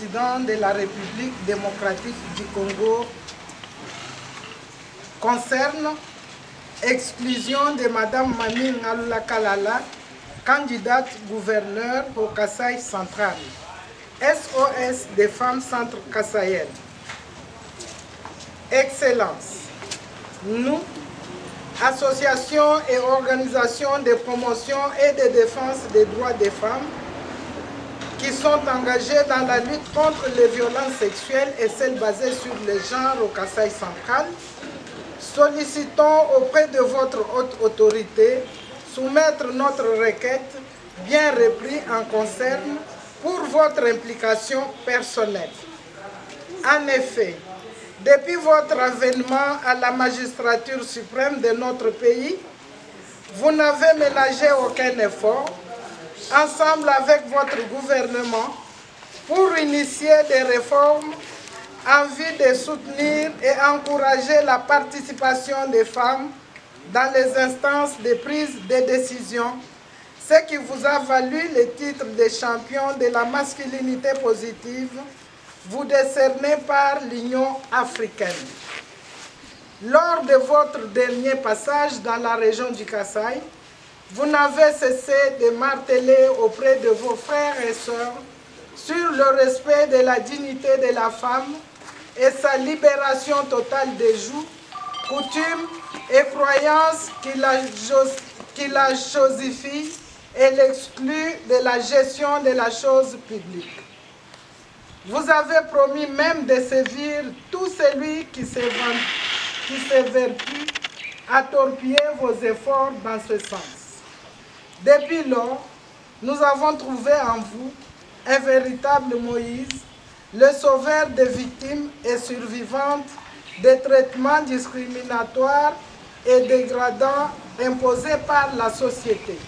président de la République démocratique du Congo concerne exclusion de Madame Mami Ngalula Kalala, candidate gouverneur au Kasaï central. SOS des femmes centre kassaïennes. Excellence. Nous, associations et organisations de promotion et de défense des droits des femmes, qui sont engagées dans la lutte contre les violences sexuelles et celles basées sur le genre au Kasaï central, sollicitons auprès de votre haute autorité soumettre notre requête bien reprise en concerne pour votre implication personnelle. En effet, depuis votre avènement à la magistrature suprême de notre pays, vous n'avez ménagé aucun effort, ensemble avec votre gouvernement, pour initier des réformes en vue de soutenir et encourager la participation des femmes dans les instances de prise de décision, ce qui vous a valu le titre de champion de la masculinité positive, vous décerné par l'Union africaine. Lors de votre dernier passage dans la région du Kasaï, vous n'avez cessé de marteler auprès de vos frères et sœurs sur le respect de la dignité de la femme et sa libération totale des jougs, coutumes et croyances qui la chosifient et l'excluent de la gestion de la chose publique. Vous avez promis même de sévir tout celui qui s'évertue à torpiller vos efforts dans ce sens. Depuis lors, nous avons trouvé en vous un véritable Moïse, le sauveur des victimes et survivantes des traitements discriminatoires et dégradants imposés par la société.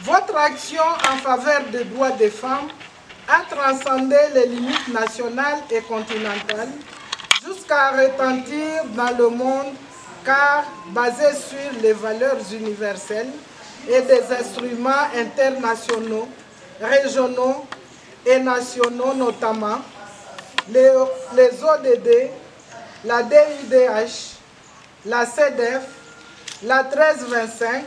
Votre action en faveur des droits des femmes a transcendé les limites nationales et continentales jusqu'à retentir dans le monde, car basé sur les valeurs universelles et des instruments internationaux, régionaux et nationaux notamment, les ODD, la DIDH, la CEDEF, la 1325,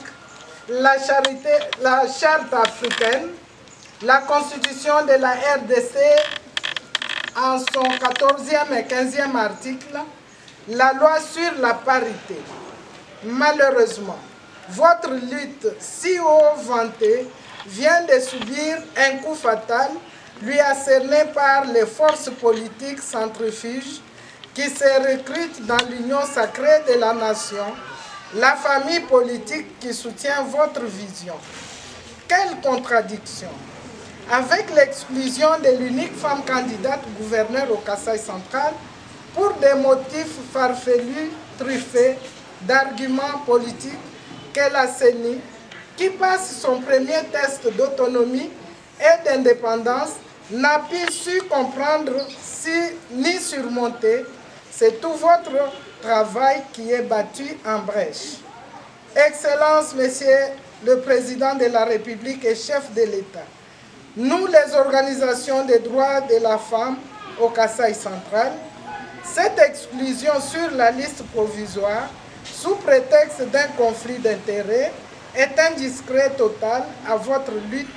la Charte africaine, la Constitution de la RDC en son 14e et 15e article, la loi sur la parité. Malheureusement, votre lutte si haut vantée vient de subir un coup fatal lui asséné par les forces politiques centrifuges qui se recrutent dans l'union sacrée de la nation, la famille politique qui soutient votre vision. Quelle contradiction! Avec l'exclusion de l'unique femme candidate gouverneur au Kasaï central pour des motifs farfelus truffés d'arguments politiques qu'elle assainit, qui passe son premier test d'autonomie et d'indépendance, n'a pu su comprendre ni surmonter, c'est tout votre travail qui est battu en brèche. Excellence, Monsieur le Président de la République et chef de l'État, nous, les organisations des droits de la femme au Kasaï central, cette exclusion sur la liste provisoire, sous prétexte d'un conflit d'intérêts, est un discret total à votre lutte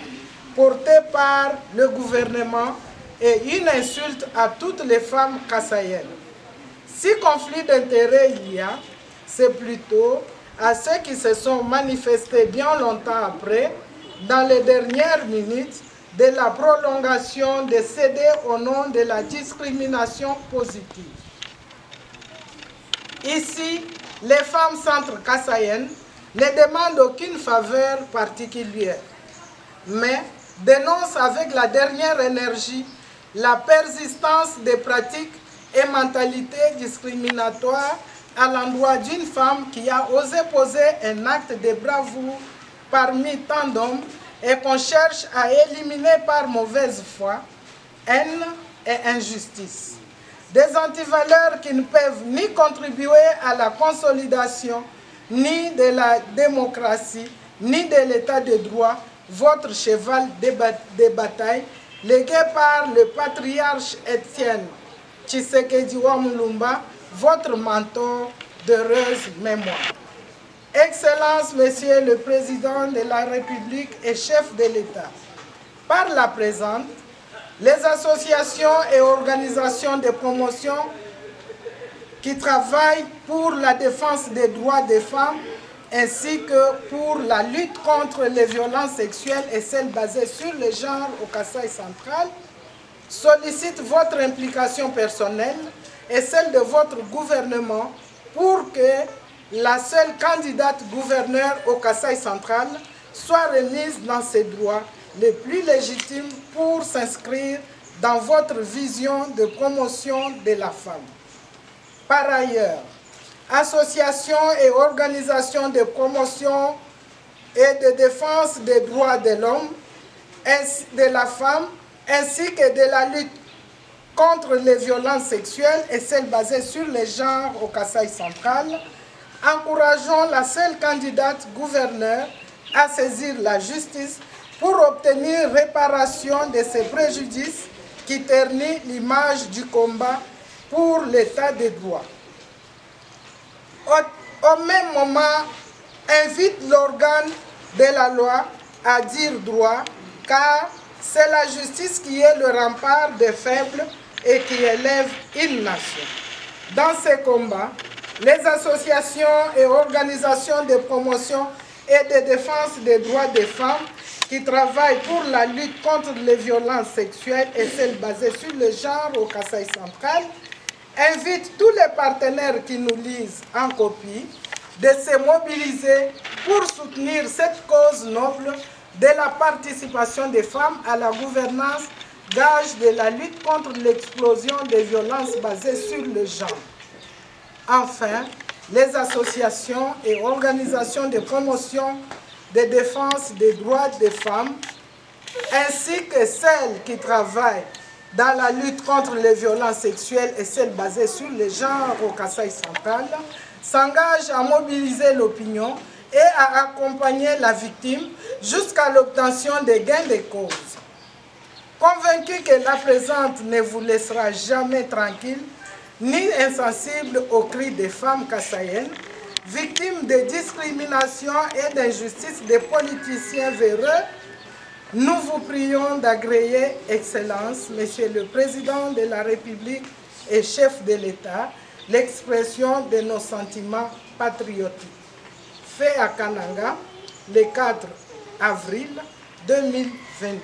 portée par le gouvernement et une insulte à toutes les femmes kassaïennes. Si conflit d'intérêts il y a, c'est plutôt à ceux qui se sont manifestés bien longtemps après, dans les dernières minutes, de la prolongation des CD au nom de la discrimination positive. Ici, les femmes centre kassaïennes ne demandent aucune faveur particulière, mais dénoncent avec la dernière énergie la persistance des pratiques et mentalités discriminatoires à l'endroit d'une femme qui a osé poser un acte de bravoure parmi tant d'hommes et qu'on cherche à éliminer par mauvaise foi, haine et injustice. Des antivaleurs qui ne peuvent ni contribuer à la consolidation ni de la démocratie, ni de l'état de droit, votre cheval de bataille, légué par le patriarche Étienne Tshisekedi Mulumba, votre mentor d'heureuse mémoire. Excellences, Monsieur le Président de la République et chef de l'État, par la présente, les associations et organisations de promotion qui travaillent pour la défense des droits des femmes ainsi que pour la lutte contre les violences sexuelles et celles basées sur le genre au Kasaï central, sollicitent votre implication personnelle et celle de votre gouvernement pour que la seule candidate gouverneur au Kasaï central soit remise dans ses droits les plus légitimes pour s'inscrire dans votre vision de promotion de la femme. Par ailleurs, associations et organisations de promotion et de défense des droits de l'homme, de la femme, ainsi que de la lutte contre les violences sexuelles et celles basées sur les genres au Kasaï central, encourageons la seule candidate gouverneur à saisir la justice pour obtenir réparation de ces préjudices qui ternissent l'image du combat pour l'état des droits. Au même moment, invite l'organe de la loi à dire droit, car c'est la justice qui est le rempart des faibles et qui élève une nation. Dans ces combats, les associations et organisations de promotion et de défense des droits des femmes qui travaillent pour la lutte contre les violences sexuelles et celles basées sur le genre au Kasaï central invitent tous les partenaires qui nous lisent en copie de se mobiliser pour soutenir cette cause noble de la participation des femmes à la gouvernance, gage de la lutte contre l'explosion des violences basées sur le genre. Enfin, les associations et organisations de promotion de défense des droits des femmes, ainsi que celles qui travaillent dans la lutte contre les violences sexuelles et celles basées sur le genre au Kasaï central, s'engagent à mobiliser l'opinion et à accompagner la victime jusqu'à l'obtention des gains de cause. Convaincus que la présente ne vous laissera jamais tranquille, ni insensible aux cris des femmes kassaïennes, victimes de discrimination et d'injustice des politiciens véreux, nous vous prions d'agréer, Excellence, Monsieur le Président de la République et chef de l'État, l'expression de nos sentiments patriotiques. Fait à Kananga, le 4 avril 2022.